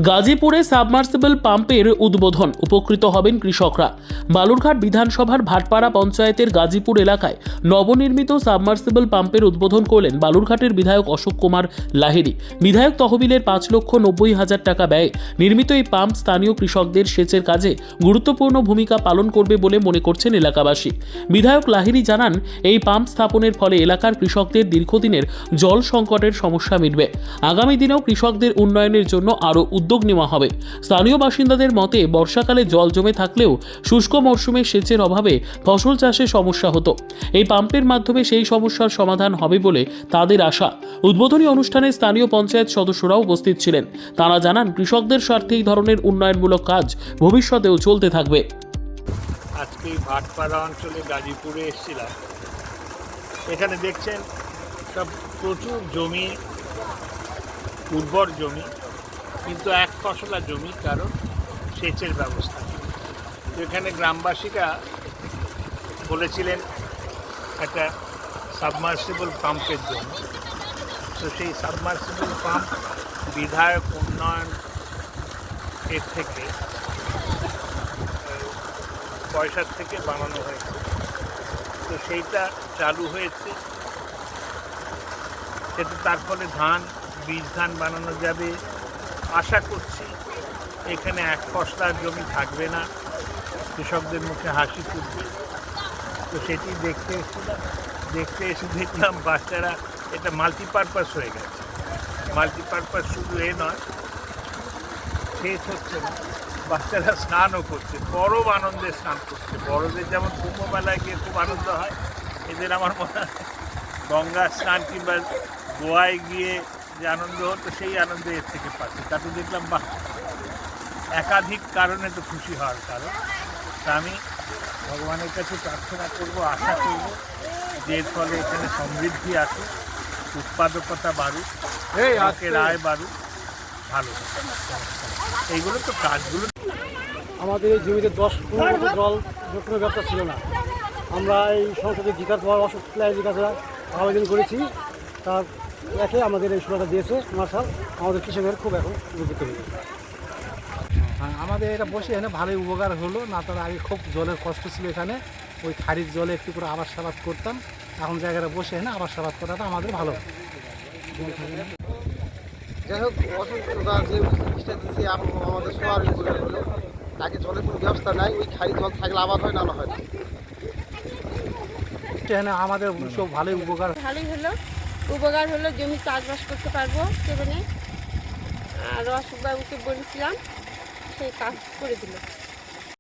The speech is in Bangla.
গাজীপুরে সাবমার্সিবল পাম্পের উদ্বোধন, উপকৃত হবেন কৃষকরা। বালুরঘাট বিধানসভার ভাটপাড়া পঞ্চায়েতের গাজীপুর এলাকায় নবনির্মিত সাবমার্সিবল পাম্পের উদ্বোধন করলেন বালুরঘাটের বিধায়ক অশোক কুমার লাহিড়ী। বিধায়ক তহবিলের 5,90,000 টাকা ব্যয়ে নির্মিত এই পাম্প স্থানীয় কৃষকদের সেচের কাজে গুরুত্বপূর্ণ ভূমিকা পালন করবে বলে মনে করছেন এলাকাবাসী। বিধায়ক লাহিড়ী জানান, এই পাম্প স্থাপনের ফলে এলাকার কৃষকদের দীর্ঘদিনের জল সংকটের সমস্যা মিটবে। আগামী দিনেও কৃষকদের উন্নয়নের জন্য আরও উদ্যোগ নেওয়া হবে। স্থানীয় বাসিন্দাদের মতে, বর্ষাকালে জল জমে থাকলেও শুষ্ক মরশুমে সেচের অভাবে ফসল চাষে সমস্যা হতো। এই পাম্পের মাধ্যমে সেই সমস্যার সমাধান হবে বলে তাদের আশা। উদ্বোধনী অনুষ্ঠানে স্থানীয় পঞ্চায়েত সদস্যরাও উপস্থিত ছিলেন। তারা জানান, কৃষকদের স্বার্থে এই ধরনের উন্নয়নমূলক কাজ ভবিষ্যতেও চলতে থাকবে। আজকে ভাটপাড়া অঞ্চলে গাজীপুরে এসেছিলাম। এখানে দেখছেন সব প্রচুর জমি, উর্বর জমি, কিন্তু এক ফসলা জমি, কারণ সেচের ব্যবস্থা। তো এখানে গ্রামবাসীরা বলেছিলেন একটা সাবমার্সিবল পাম্পের জন্য। তো সেই সাবমার্সিবল পাম্প বিধায়ক উন্নয়ন এর থেকে পয়সার থেকে বানানো হয়েছে। তো সেইটা চালু হয়েছে, এতে তার ফলে বীজ ধান বানানো যাবে। আশা করছি এখানে এক ফসলার জমি থাকবে না, কৃষকদের মুখে হাসি ফুটবে। তো সেটি দেখতে এসে দেখলাম বাচ্চারা এটা মাল্টিপারপাস হয়ে গেছে। মাল্টিপারপাস শুধু নয়, সেচ হচ্ছে না, বাচ্চারা স্নানও করছে, পরম আনন্দে স্নান করছে। বড়দের যেমন কুম্ভ মেলায় গিয়ে খুব আনন্দ হয়, এদের আমার মনে হয় গঙ্গা স্নান কিংবা গোয়ায় গিয়ে যে আনন্দ হতো, সেই আনন্দ এর থেকে পাচ্ছে। তাতে দেখলাম একাধিক কারণে তো খুশি হওয়ার কারণ। তা আমি ভগবানের কাছে প্রার্থনা করব, আশা করব যে এর ফলে এখানে সমৃদ্ধি আসুক, উৎপাদকতা বাড়ুক, লোকের আয় বাড়ুক, ভালো। এইগুলো তো কাজগুলো। আমাদের এই জমিতে 10-15 বছর জল কোনো ব্যবস্থা ছিল না। আমরা এই সংসদে জিতার পর অশোক লাহিড়ীর কাছে আবেদন করেছি, তার দেখে আমাদের এই সুবিধা দিয়েছে মার্শাল। আমাদের কৃষকের খুব এখন উপকৃত হয়েছে। আমাদের এটা বসে এখানে ভালোই উপকার হলো। না তার আগে খুব জলের কষ্ট ছিল এখানে, ওই খারিজ জলে একটু করে আবাদ সাবাদ করতাম। এখন জায়গাটা বসে এখানে আবাদ সাবাদ করাটা আমাদের ভালো। যাই হোক, অসুবিধা যে জিনিসটা দিয়েছে এখন আমাদের সবার উপকার হলো। আগে জলের কোনো ব্যবস্থা নাই, ওই খালি জল থাকলে আবাদ হয়, না হয় না। এখানে আমাদের সব ভালোই ভালোই হলো, উপকার হলো। জমি চাষবাস করতে পারবো সেখানে। আর অশোকবাবুকে বলেছিলাম, সেই কাজ করে দিল।